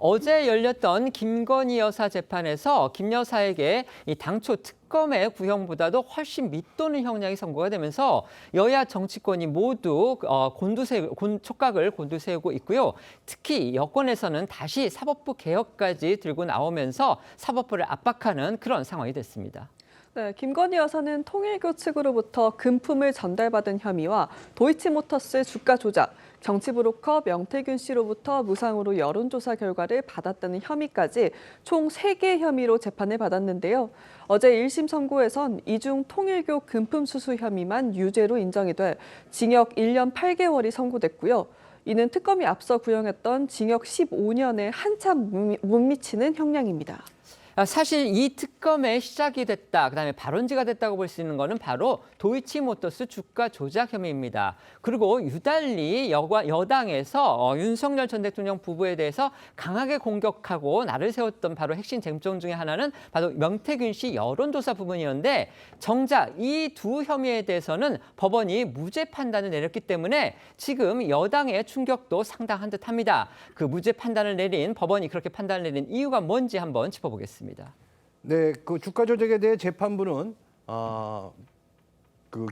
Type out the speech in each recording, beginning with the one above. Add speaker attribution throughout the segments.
Speaker 1: 어제 열렸던 김건희 여사 재판에서 김 여사에게 이 당초 특검의 구형보다도 훨씬 밑도는 형량이 선고가 되면서 여야 정치권이 모두 촉각을 곤두세우고 있고요. 특히 여권에서는 다시 사법부 개혁까지 들고 나오면서 사법부를 압박하는 그런 상황이 됐습니다.
Speaker 2: 네, 김건희 여사는 통일교 측으로부터 금품을 전달받은 혐의와 도이치모터스 주가 조작, 정치 브로커 명태균 씨로부터 무상으로 여론조사 결과를 받았다는 혐의까지 총 3개 혐의로 재판을 받았는데요. 어제 1심 선고에선 이중 통일교 금품 수수 혐의만 유죄로 인정이 돼 징역 1년 8개월이 선고됐고요. 이는 특검이 앞서 구형했던 징역 15년에 한참 못 미치는 형량입니다.
Speaker 1: 사실 이 특검의 시작이 됐다, 그다음에 발원지가 됐다고 볼 수 있는 거는 바로 도이치모터스 주가 조작 혐의입니다. 그리고 유달리 여당에서 윤석열 전 대통령 부부에 대해서 강하게 공격하고 날을 세웠던 바로 핵심 쟁점 중에 하나는 바로 명태균 씨 여론조사 부분이었는데 정작 이 두 혐의에 대해서는 법원이 무죄 판단을 내렸기 때문에 지금 여당의 충격도 상당한 듯합니다. 그 무죄 판단을 내린 법원이 그렇게 판단을 내린 이유가 뭔지 한번 짚어보겠습니다.
Speaker 3: 네, 그 주가 조작에 대해 재판부는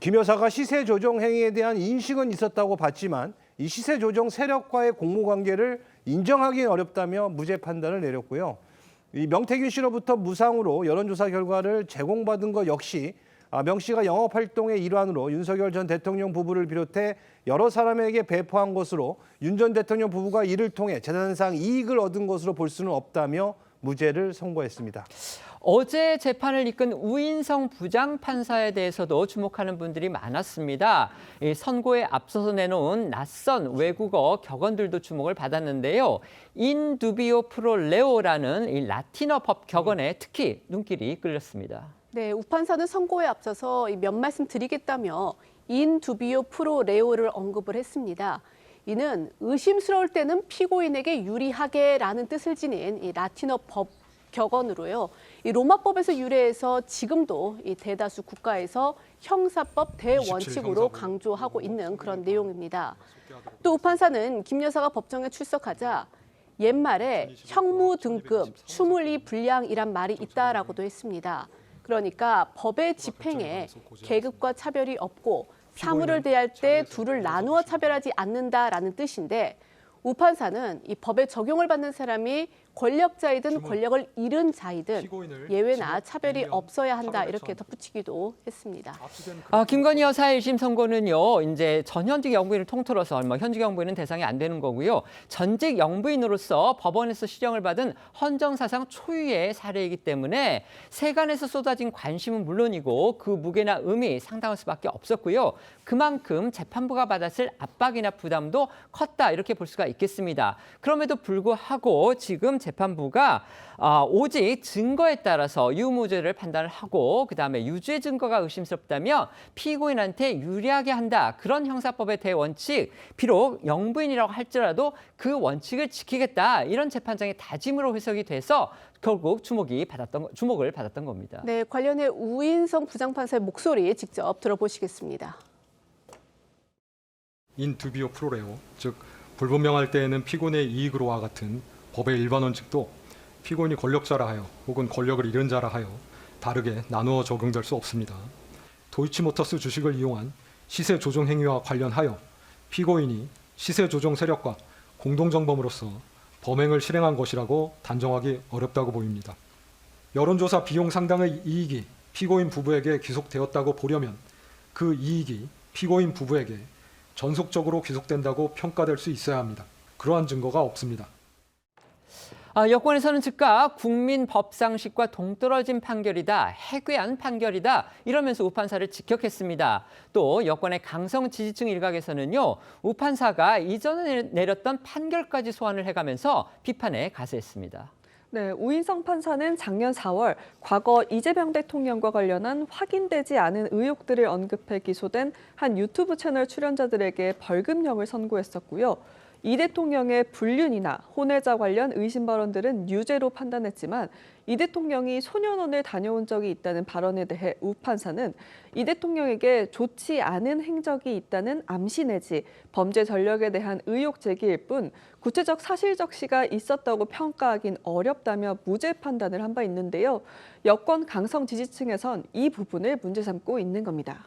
Speaker 3: 김 여사가 시세 조정 행위에 대한 인식은 있었다고 봤지만 이 시세 조정 세력과의 공모 관계를 인정하기는 어렵다며 무죄 판단을 내렸고요. 이 명태균 씨로부터 무상으로 여론조사 결과를 제공받은 것 역시 명 씨가 영업 활동의 일환으로 윤석열 전 대통령 부부를 비롯해 여러 사람에게 배포한 것으로 윤 전 대통령 부부가 이를 통해 재산상 이익을 얻은 것으로 볼 수는 없다며 무죄를 선고했습니다.
Speaker 1: 어제 재판을 이끈 우인성 부장판사에 대해서도 주목하는 분들이 많았습니다. 이 선고에 앞서서 내놓은 낯선 외국어 격언들도 주목을 받았는데요. 인 두비오 프로 레오라는 이 라틴어 법 격언에 특히 눈길이 끌렸습니다.
Speaker 4: 네, 우 판사는 선고에 앞서서 몇 말씀 드리겠다며 인 두비오 프로 레오를 언급을 했습니다. 이는 의심스러울 때는 피고인에게 유리하게라는 뜻을 지닌 이 라틴어 법 격언으로요. 이 로마법에서 유래해서 지금도 이 대다수 국가에서 형사법 대원칙으로 강조하고 있는 그런 내용입니다. 또 우 판사는 김 여사가 법정에 출석하자 옛말에 형무 등급, 추물리 불량이란 말이 있다라고도 했습니다. 그러니까 법의 집행에 계급과 차별이 없고 사물을 대할 때 둘을 나누어 차별하지 않는다라는 뜻인데 우 판사는 이 법의 적용을 받는 사람이 권력자이든 권력을 잃은 자이든 예외나 차별이 없어야 한다 이렇게 덧붙이기도 했습니다.
Speaker 1: 김건희 여사 1심 선고는요, 이제 전현직 영부인을 통틀어서 현직 영부인은 대상이 안 되는 거고요. 전직 영부인으로서 법원에서 실형을 받은 헌정사상 초유의 사례이기 때문에 세간에서 쏟아진 관심은 물론이고 그 무게나 의미 상당할 수밖에 없었고요. 그만큼 재판부가 받았을 압박이나 부담도 컸다 이렇게 볼 수가 있겠습니다. 그럼에도 불구하고 지금 재판부가 오직 증거에 따라서 유무죄를 판단을 하고 그다음에 유죄 증거가 의심스럽다면 피고인한테 유리하게 한다. 그런 형사법의 대원칙, 비록 영부인이라고 할지라도 그 원칙을 지키겠다. 이런 재판장의 다짐으로 해석이 돼서 결국 주목을 받았던 겁니다.
Speaker 4: 네, 관련해 우인성 부장판사의 목소리 직접 들어보시겠습니다.
Speaker 5: 인 두비오 프로레오, 즉 불분명할 때에는 피고인의 이익으로와 같은 법의 일반 원칙도 피고인이 권력자라 하여 혹은 권력을 잃은 자라 하여 다르게 나누어 적용될 수 없습니다. 도이치모터스 주식을 이용한 시세 조정 행위와 관련하여 피고인이 시세 조정 세력과 공동정범으로서 범행을 실행한 것이라고 단정하기 어렵다고 보입니다. 여론조사 비용 상당의 이익이 피고인 부부에게 귀속되었다고 보려면 그 이익이 피고인 부부에게 전속적으로 귀속된다고 평가될 수 있어야 합니다. 그러한 증거가 없습니다.
Speaker 1: 여권에서는 즉각 국민 법상식과 동떨어진 판결이다, 해괴한 판결이다 이러면서 우 판사를 직격했습니다. 또 여권의 강성 지지층 일각에서는요, 우 판사가 이전에 내렸던 판결까지 소환을 해가면서 비판에 가세했습니다.
Speaker 2: 네, 우인성 판사는 작년 4월 과거 이재명 대통령과 관련한 확인되지 않은 의혹들을 언급해 기소된 한 유튜브 채널 출연자들에게 벌금형을 선고했었고요. 이 대통령의 불륜이나 혼외자 관련 의심 발언들은 유죄로 판단했지만 이 대통령이 소년원을 다녀온 적이 있다는 발언에 대해 우 판사는 이 대통령에게 좋지 않은 행적이 있다는 암시 내지 범죄 전력에 대한 의혹 제기일 뿐 구체적 사실적시가 있었다고 평가하긴 어렵다며 무죄 판단을 한 바 있는데요. 여권 강성 지지층에선 이 부분을 문제 삼고 있는 겁니다.